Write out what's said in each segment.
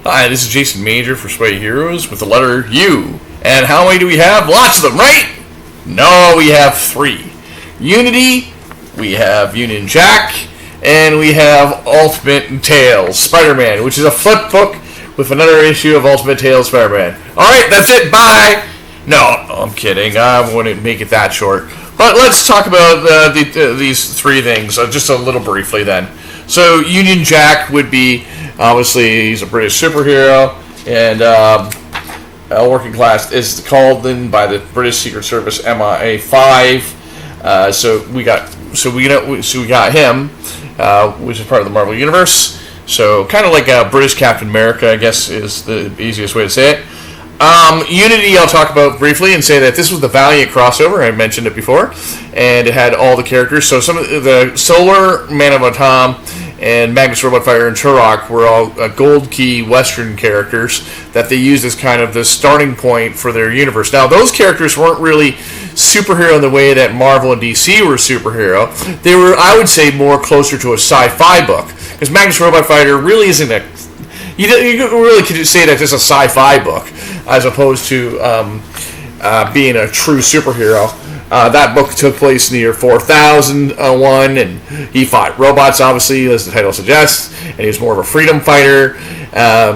Hi, this is Jason Major for Sway Heroes with the letter U. And how many do we have? Lots of them, right? No, we have 3. Unity, we have Union Jack, and we have Ultimate Tales Spider-Man, which is a flip book with another issue of Ultimate Tales Spider-Man. Alright, that's it, bye! No, I'm kidding, I wouldn't make it that short. But let's talk about these 3 things, just a little briefly then. So, Union Jack would be, obviously, he's a British superhero, and working class is called in by the British Secret Service MI5. So we got him, which is part of the Marvel Universe. So kind of like a British Captain America, I guess, is the easiest way to say it. Unity, I'll talk about briefly and say that this was the Valiant crossover. I mentioned it before, and it had all the characters. So some of the Solar, Man of Atom, and Magnus Robot Fighter and Turok were all Gold Key Western characters that they used as kind of the starting point for their universe. Now, those characters weren't really superhero in the way that Marvel and DC were superhero. They were, I would say, more closer to a sci-fi book, because Magnus Robot Fighter really isn't a... You really could say that it's a sci-fi book, as opposed to being a true superhero. That book took place in the year 4001, and he fought robots, obviously, as the title suggests, and he was more of a freedom fighter.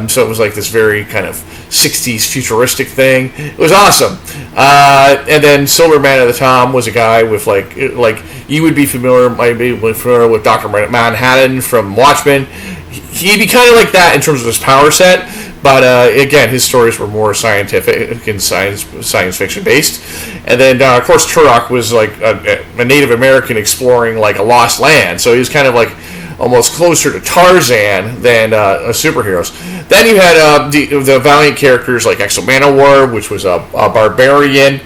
So it was like this very kind of 60s futuristic thing. It was awesome. And then Silver Man at the Tom was a guy with like you would be familiar, might be familiar with Dr. Manhattan from Watchmen. He'd be kind of like that in terms of his power set, but again, his stories were more scientific and science fiction based. And then, of course, Turok was like a Native American exploring like a lost land, so he was kind of like almost closer to Tarzan than superheroes. Then you had the Valiant characters like Exo Manowar, which was a barbarian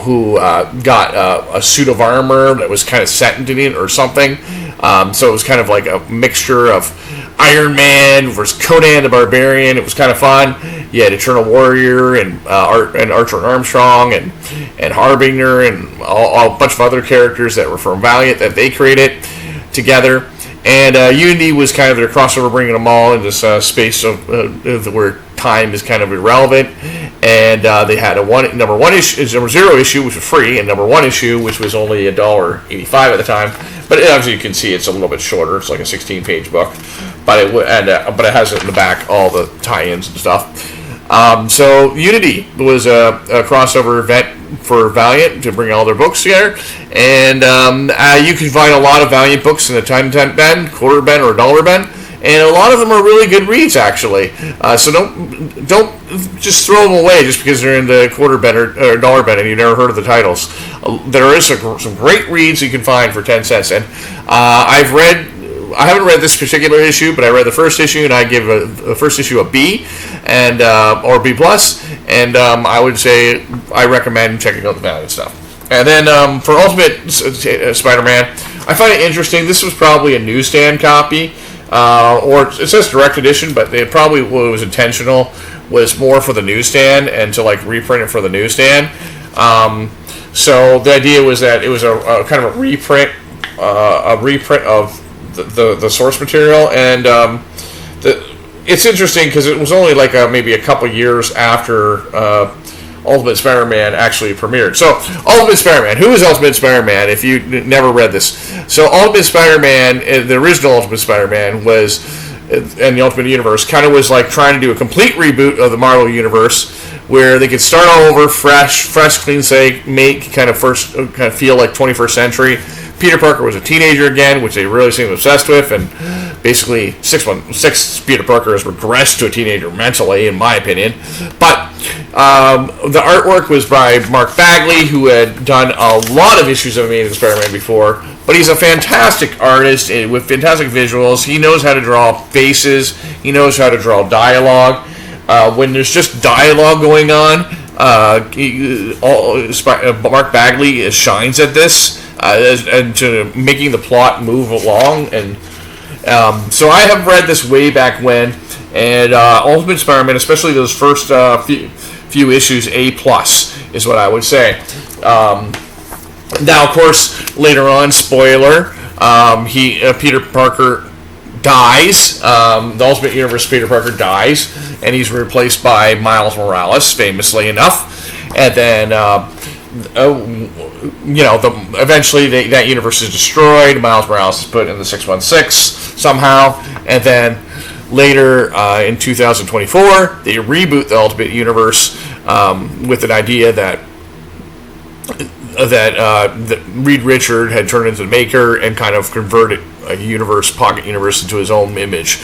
who got a suit of armor that was kind of sentient or something. So it was kind of like a mixture of Iron Man versus Conan the Barbarian. It was kind of fun. You had Eternal Warrior and Archer and Armstrong and Harbinger and a bunch of other characters that were from Valiant that they created together. And Unity was kind of their crossover, bringing them all in this space of where time is kind of irrelevant. And they had number 0 issue, which was free, and number 1 issue, which was only $1.85 at the time. But as you can see, it's a little bit shorter. It's like a 16-page book, but it has in the back all the tie-ins and stuff. So Unity was a crossover event for Valiant to bring all their books together, and you can find a lot of Valiant books in the 10-cent bin, quarter bin, or dollar bin, and a lot of them are really good reads, actually. So don't just throw them away just because they're in the quarter bin or dollar bin and you've never heard of the titles. There is some great reads you can find for 10 cents, and I haven't read this particular issue, but I read the first issue, and I give the first issue a B, and or B plus, and I would say I recommend checking out the Valiant stuff. And then for Ultimate Spider-Man, I find it interesting. This was probably a newsstand copy, or it says direct edition, but it probably was intentional. Was more for the newsstand and to like reprint it for the newsstand. So the idea was that it was a kind of a reprint of the source material, and it's interesting because it was only like maybe a couple years after Ultimate Spider-Man actually premiered. So Ultimate Spider-Man, who is Ultimate Spider-Man if you never read this? So Ultimate Spider-Man, the original Ultimate Spider-Man was, and the Ultimate Universe kind of was like trying to do a complete reboot of the Marvel Universe where they could start all over, fresh, clean slate, make kind of feel like 21st century. Peter Parker was a teenager again, which they really seemed obsessed with, and basically 6 Peter Parker has regressed to a teenager mentally, in my opinion. But the artwork was by Mark Bagley, who had done a lot of issues of Amazing Spider-Man before, but he's a fantastic artist with fantastic visuals. He knows how to draw faces. He knows how to draw dialogue. When there's just dialogue going on, Mark Bagley shines at this. And to making the plot move along, and so I have read this way back when, and Ultimate Spider-Man, especially those first few issues, A+ is what I would say. Now, of course, later on, spoiler, Peter Parker dies. The Ultimate Universe Peter Parker dies, and he's replaced by Miles Morales, famously enough. And then, eventually that universe is destroyed. Miles Morales is put in the 616 somehow, and then later in 2024, they reboot the Ultimate Universe with an idea that Reed Richard had turned into the Maker and kind of converted a pocket universe into his own image.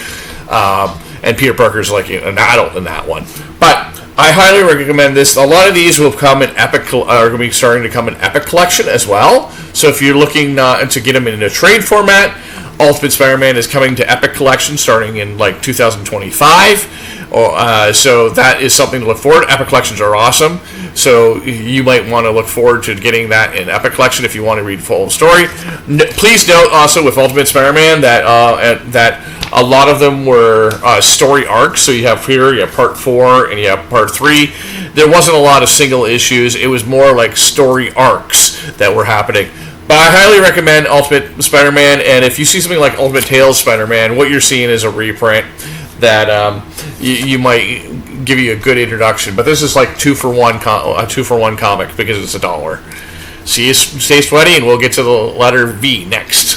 And Peter Parker's like an adult in that one. But I highly recommend this. A lot of these will come in Epic, are going to be starting to come in Epic Collection as well. So if you're looking to get them in a trade format, Ultimate Spider-Man is coming to Epic Collection starting in like 2025. So that is something to look forward to. Epic Collections are awesome. So you might want to look forward to getting that in Epic Collection if you want to read full story. Please note also with Ultimate Spider-Man that a lot of them were story arcs. So you have part 4, and you have part 3. There wasn't a lot of single issues. It was more like story arcs that were happening. But I highly recommend Ultimate Spider-Man, and if you see something like Ultimate Tales Spider-Man, what you're seeing is a reprint that you might give you a good introduction. But this is like a 2-for-1 comic because it's $1. See you, stay sweaty, and we'll get to the letter V next.